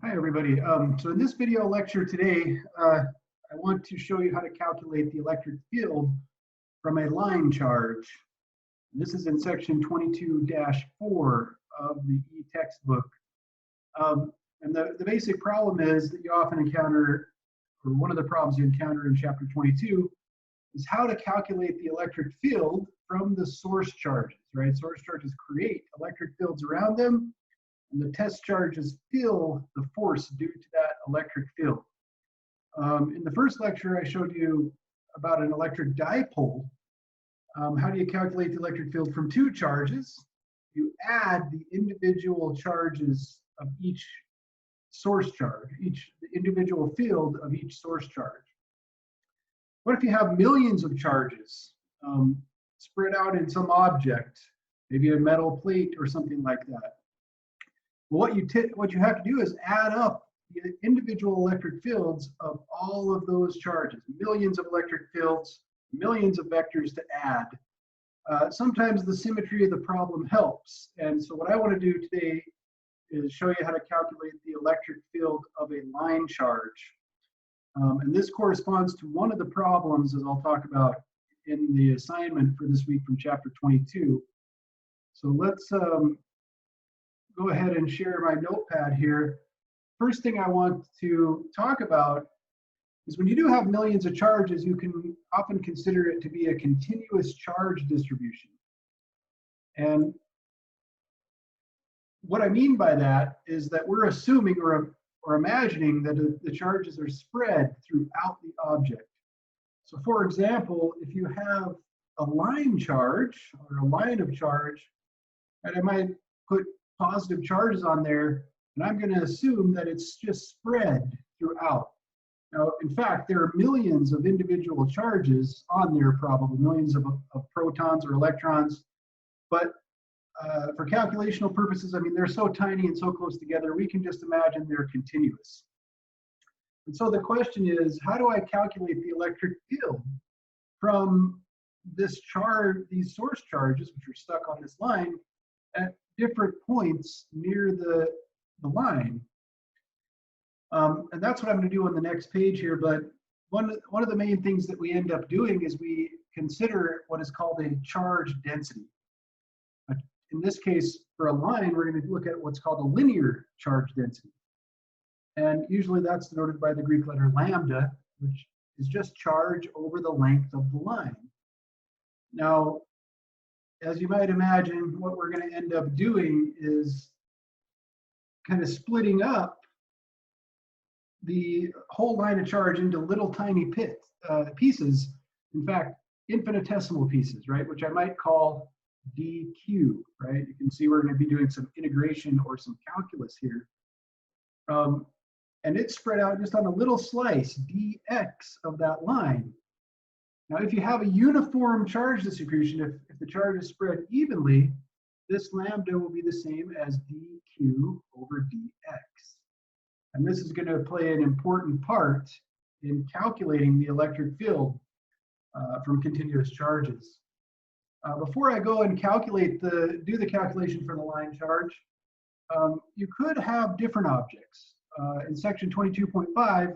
Hi, everybody. So in this video lecture today, I want to show you how to calculate the electric field from a line charge. This is in section 22-4 of the e-textbook. And the basic problem is that you often encounter, or one of the problems you encounter in chapter 22, is how to calculate the electric field from the source charges, right? Source charges create electric fields around them, and the test charges feel the force due to that electric field. In the first lecture, I showed you about an electric dipole. How do you calculate the electric field from two charges? You add the individual charges of each source charge, the individual field of each source charge. What if you have millions of charges spread out in some object, maybe a metal plate or something like that? What you have to do is add up the individual electric fields of all of those charges. Millions of electric fields, millions of vectors to add. Sometimes the symmetry of the problem helps. And so what I want to do today is show you how to calculate the electric field of a line charge. And this corresponds to one of the problems, as I'll talk about in the assignment for this week from chapter 22. So let's go ahead and share my notepad here. First thing I want to talk about is when you do have millions of charges, you can often consider it to be a continuous charge distribution. And what I mean by that is that we're assuming or imagining that the charges are spread throughout the object. So for example, if you have a line charge or a line of charge, and I might put positive charges on there, and I'm going to assume that it's just spread throughout. Now, in fact, there are millions of individual charges on there, probably millions of protons or electrons, but for calculational purposes, I mean, they're so tiny and so close together, we can just imagine they're continuous. And so the question is, how do I calculate the electric field from this charge, these source charges, which are stuck on this line, at different points near the line? And that's what I'm going to do on the next page here. But one of the main things that we end up doing is we consider what is called a charge density. In this case, for a line, we're going to look at what's called a linear charge density. And usually that's denoted by the Greek letter lambda, which is just charge over the length of the line. Now, as you might imagine, what we're going to end up doing is kind of splitting up the whole line of charge into little tiny pieces, in fact, infinitesimal pieces, right, which I might call dq, right? You can see we're going to be doing some integration or some calculus here. And it's spread out just on a little slice, dx, of that line. Now, if you have a uniform charge distribution, if the charge is spread evenly, this lambda will be the same as dq over dx. And this is going to play an important part in calculating the electric field from continuous charges. Before I go and do the calculation for the line charge, you could have different objects. In section 22.5,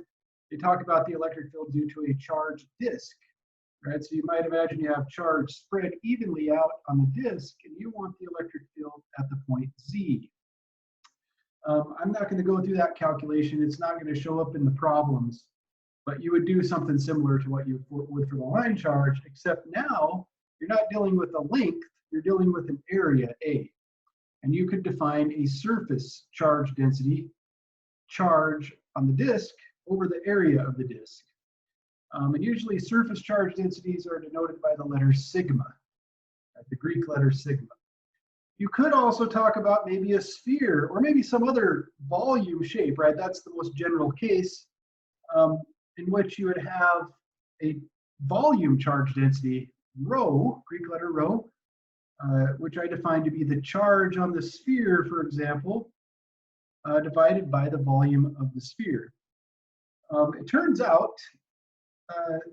they talk about the electric field due to a charged disk. Right, so you might imagine you have charge spread evenly out on the disk, and you want the electric field at the point Z. I'm not going to go through that calculation. It's not going to show up in the problems, but you would do something similar to what you would for the line charge, except now you're not dealing with a length, you're dealing with an area, A. And you could define a surface charge density, charge on the disk over the area of the disk. And usually surface charge densities are denoted by the letter sigma, the Greek letter sigma. You could also talk about maybe a sphere or maybe some other volume shape, right? That's the most general case in which you would have a volume charge density, rho, Greek letter rho, which I define to be the charge on the sphere, for example, divided by the volume of the sphere. It turns out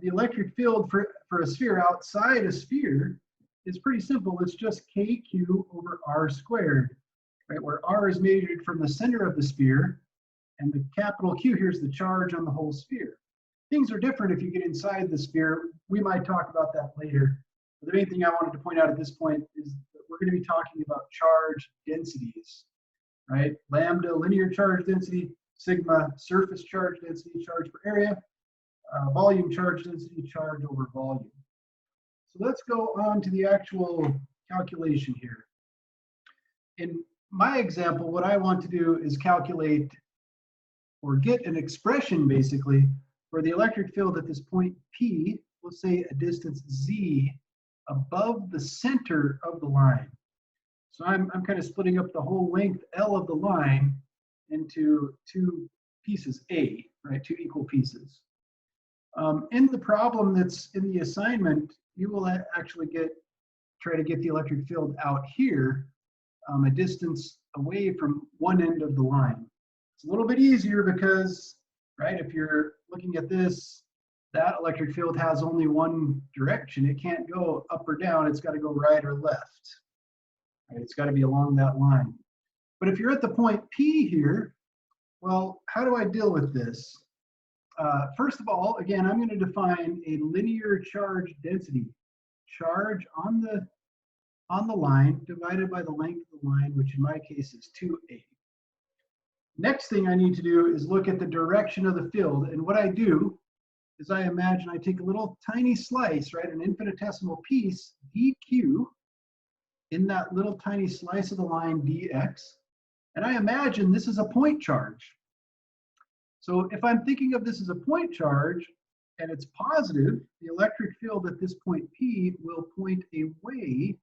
the electric field for a sphere outside a sphere is pretty simple. It's just kq over r squared, right? Where r is measured from the center of the sphere, And the capital Q here is the charge on the whole sphere. Things are different if you get inside the sphere. We might talk about that later. But the main thing I wanted to point out at this point is that we're going to be talking about charge densities, right? Lambda, linear charge density, sigma, surface charge density, charge per area, volume charge density, charge over volume. So let's go on to the actual calculation here. In my example, what I want to do is calculate or get an expression basically for the electric field at this point P, we'll say a distance Z above the center of the line. So I'm kind of splitting up the whole length L of the line into two pieces A, right, two equal pieces. In the problem that's in the assignment, you will actually try to get the electric field out here, a distance away from one end of the line. It's a little bit easier because, right, if you're looking at this, that electric field has only one direction. It can't go up or down. It's got to go right or left. Right? It's got to be along that line. But if you're at the point P here, well, how do I deal with this? First of all, again, I'm going to define a linear charge density. Charge on the line divided by the length of the line, which in my case is 2A. Next thing I need to do is look at the direction of the field. And what I do is I imagine I take a little tiny slice, right, an infinitesimal piece, dq, in that little tiny slice of the line dx, and I imagine this is a point charge. So if I'm thinking of this as a point charge and it's positive, the electric field at this point P will point away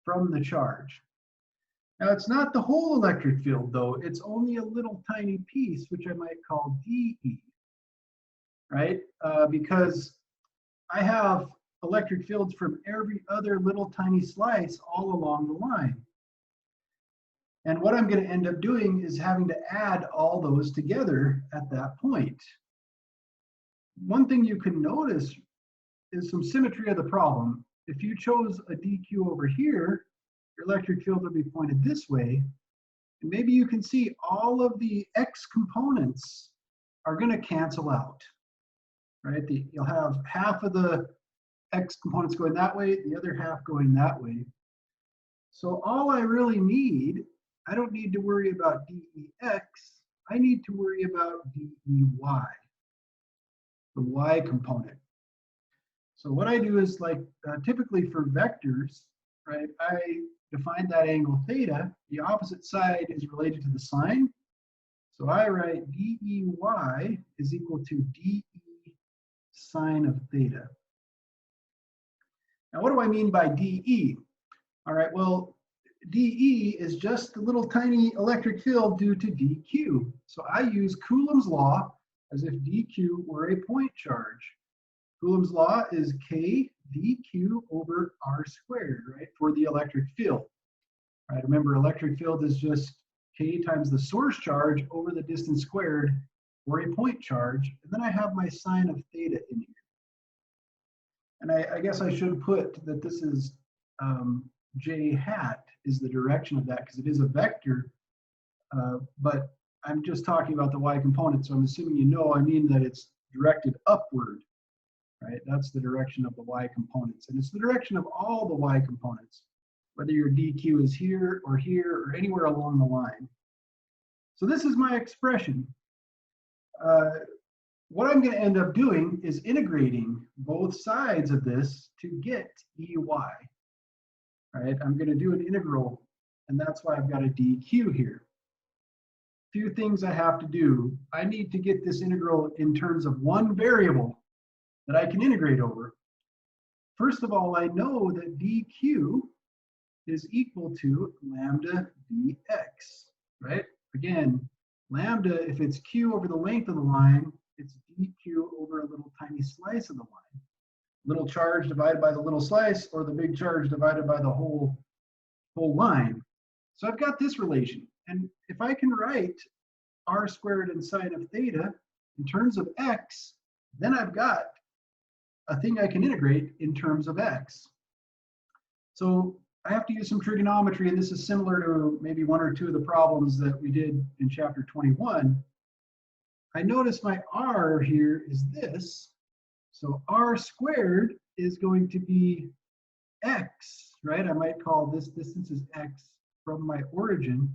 from the charge. Now it's not the whole electric field though, it's only a little tiny piece, which I might call dE, right? Because I have electric fields from every other little tiny slice all along the line. And what I'm going to end up doing is having to add all those together at that point. One thing you can notice is some symmetry of the problem. If you chose a dq over here, your electric field would be pointed this way. And maybe you can see all of the x components are going to cancel out, right? You'll have half of the x components going that way, the other half going that way. So all I really need, I don't need to worry about dEx, I need to worry about dEy, the y component. So what I do is like typically for vectors, right, I define that angle theta, the opposite side is related to the sine. So I write dEy is equal to dE sine of theta. Now what do I mean by dE? All right, well, dE is just the little tiny electric field due to dQ. So I use Coulomb's law as if dQ were a point charge. Coulomb's law is K dQ over R squared, right, for the electric field. Right, remember electric field is just K times the source charge over the distance squared for a point charge. And then I have my sine of theta in here. And I guess I should put that this is j hat is the direction of that because it is a vector, but I'm just talking about the y component, so I'm assuming you know I mean that it's directed upward, right? That's the direction of the y components, and it's the direction of all the y components, whether your dq is here or anywhere along the line. So this is my expression. What I'm going to end up doing is integrating both sides of this to get Ey. Right? I'm going to do an integral, and that's why I've got a dq here. Few things I have to do. I need to get this integral in terms of one variable that I can integrate over. First of all, I know that dq is equal to lambda dx, right? Again, lambda, if it's q over the length of the line, it's dq over a little tiny slice of the line. Little charge divided by the little slice, or the big charge divided by the whole line. So I've got this relation. And if I can write r squared and sine of theta in terms of x, then I've got a thing I can integrate in terms of x. So I have to use some trigonometry, and this is similar to maybe one or two of the problems that we did in chapter 21. I notice my r here is this. So r squared is going to be x, right? I might call this distance is x from my origin,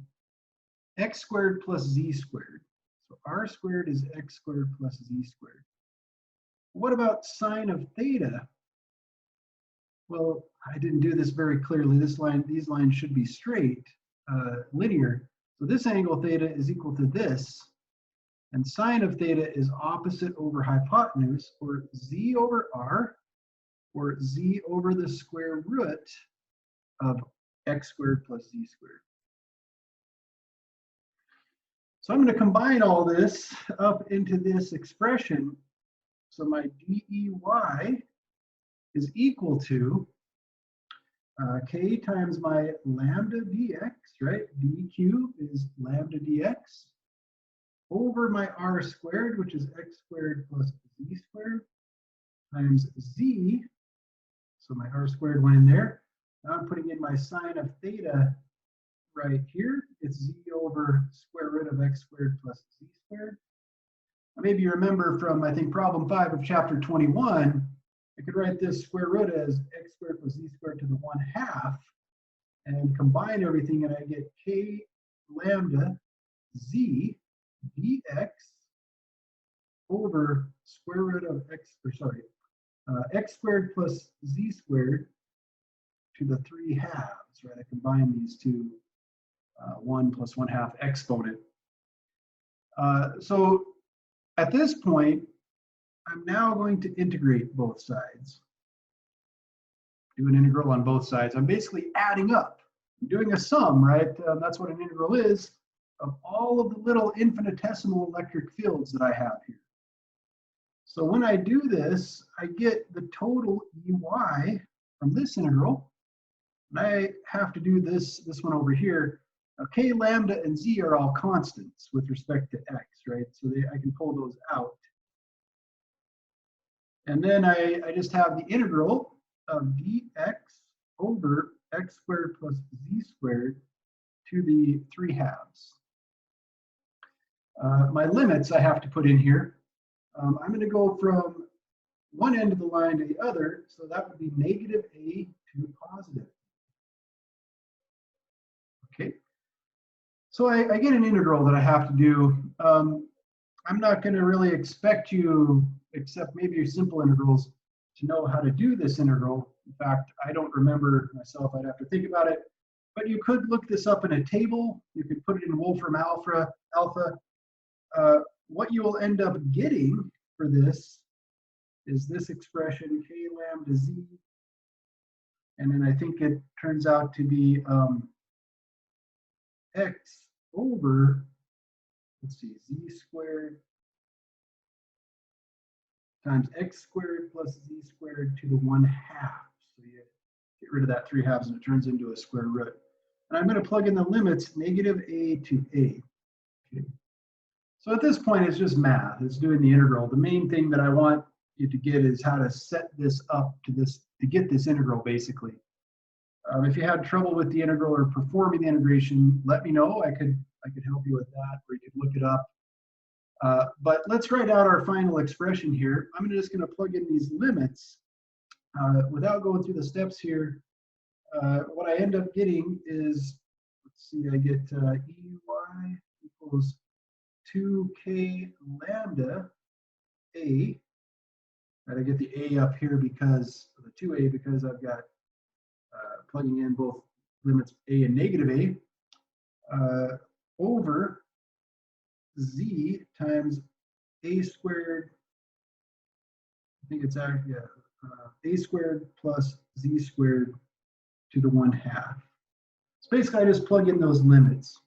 x squared plus z squared. So r squared is x squared plus z squared. What about sine of theta? Well, I didn't do this very clearly. These lines should be straight, linear. So this angle theta is equal to this. And sine of theta is opposite over hypotenuse, or z over r, or z over the square root of x squared plus z squared. So I'm going to combine all this up into this expression. So my dEy is equal to k times my lambda dx, right? dq is lambda dx over my r squared, which is x squared plus z squared, times z. So my r squared went in there. Now I'm putting in my sine of theta right here. It's z over square root of x squared plus z squared. Now maybe you remember from, I think, problem 5 of chapter 21, I could write this square root as x squared plus z squared to the 1/2 and combine everything, and I get k lambda z dx over square root of x squared plus z squared to the 3/2, right? I combine these two, 1 plus 1/2 exponent. So at this point, I'm now going to integrate both sides. Do an integral on both sides. I'm basically adding up. I'm doing a sum, right? That's what an integral is, of all of the little infinitesimal electric fields that I have here. So when I do this, I get the total Ey from this integral. And I have to do this one over here. Now, k, lambda, and z are all constants with respect to x, right? So I can pull those out. And then I just have the integral of dx over x squared plus z squared to the 3/2. My limits I have to put in here. I'm going to go from one end of the line to the other, so that would be negative a to positive. Okay, so I get an integral that I have to do. I'm not going to really expect you, except maybe your simple integrals, to know how to do this integral. In fact, I don't remember myself. I'd have to think about it. But you could look this up in a table. You could put it in Wolfram alpha. What you will end up getting for this is this expression, k lambda z. And then I think it turns out to be x over, let's see, z squared times x squared plus z squared to the 1/2. So you get rid of that 3/2 and it turns into a square root. And I'm going to plug in the limits negative a to a. Okay. So at this point, it's just math. It's doing the integral. The main thing that I want you to get is how to set this up to get this integral, basically. If you had trouble with the integral or performing the integration, let me know. I could help you with that, or you could look it up. But let's write out our final expression here. I'm just going to plug in these limits without going through the steps here. What I end up getting is, let's see, I get Ey equals 2k lambda a. Right, I get the a up here because of the 2a, because I've got plugging in both limits a and negative a, over z times a squared, I think it's actually, a squared plus z squared to the 1/2. So basically I just plug in those limits.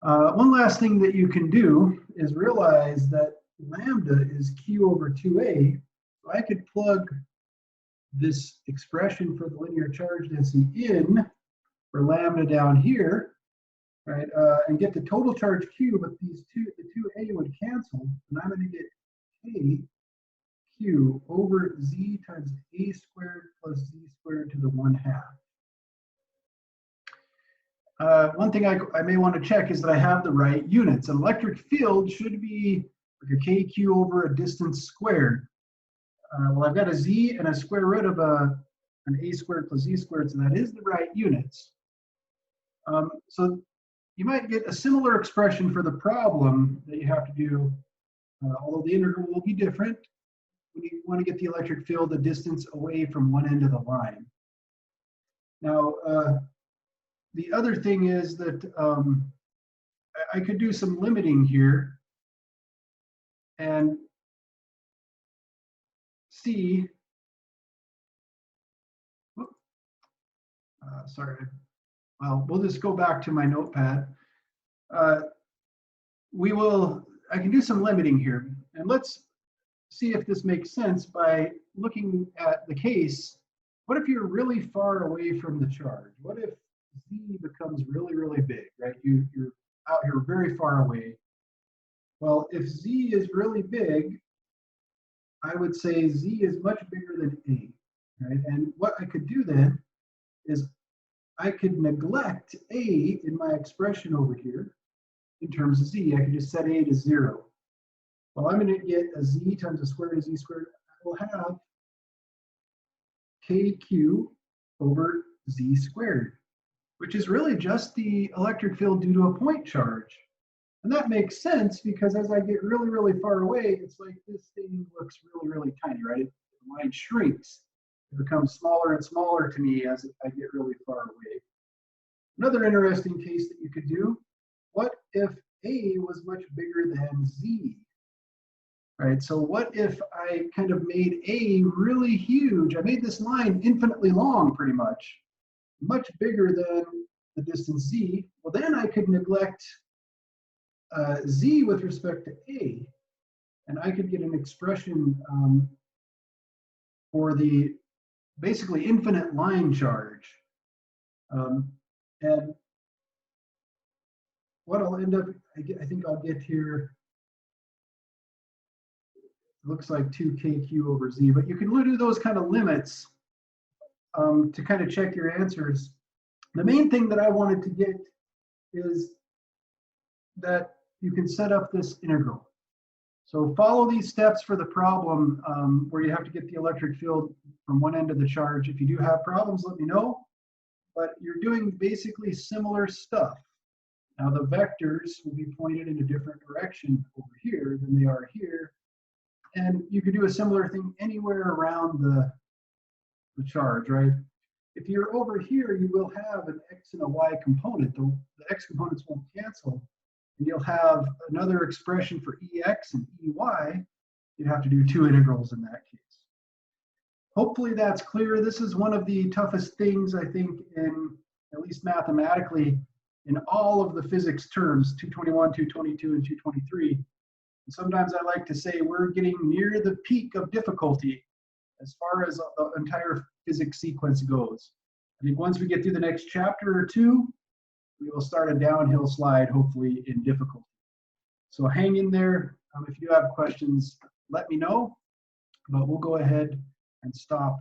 One last thing that you can do is realize that lambda is q over 2a. So I could plug this expression for the linear charge density in for lambda down here, right, and get the total charge q, but the 2a would cancel, and I'm going to get k q over z times a squared plus z squared to the 1/2. One thing I may want to check is that I have the right units. An electric field should be like a kq over a distance squared. Well, I've got a z and a square root of an a squared plus z squared, so that is the right units. So you might get a similar expression for the problem that you have to do, although the integral will be different when you want to get the electric field a distance away from one end of the line. Now, the other thing is that I could do some limiting here and see, sorry, well, we'll just go back to my notepad. I can do some limiting here, and let's see if this makes sense by looking at the case. What if you're really far away from the charge? What if z becomes really, really big, right? You're out here very far away. Well, if z is really big, I would say z is much bigger than a, right? And what I could do then is I could neglect a in my expression over here in terms of z. I could just set a to 0. Well, I'm going to get a z times the square root of z squared. I will have kq over z squared, which is really just the electric field due to a point charge. And that makes sense because as I get really, really far away, it's like this thing looks really, really tiny, right? The line shrinks. It becomes smaller and smaller to me as I get really far away. Another interesting case that you could do, what if a was much bigger than z? Right, so what if I kind of made a really huge? I made this line infinitely long, pretty much bigger than the distance z. Well, then I could neglect z with respect to a, and I could get an expression for the basically infinite line charge. And what I'll end up, I think I'll get here, looks like 2kq over z, but you can do those kind of limits to kind of check your answers. The main thing that I wanted to get is that you can set up this integral. So follow these steps for the problem where you have to get the electric field from one end of the charge. If you do have problems, let me know. But you're doing basically similar stuff. Now the vectors will be pointed in a different direction over here than they are here. And you could do a similar thing anywhere around the charge, right? If you're over here, you will have an x and a y component. The x components won't cancel. And you'll have another expression for ex and ey. You'd have to do two integrals in that case. Hopefully that's clear. This is one of the toughest things, I think, in at least mathematically, in all of the physics terms, 221, 222, and 223. And sometimes I like to say we're getting near the peak of difficulty as far as the entire physics sequence goes. I think once we get through the next chapter or two, we will start a downhill slide, hopefully, in difficulty. So hang in there. If you have questions, let me know, but we'll go ahead and stop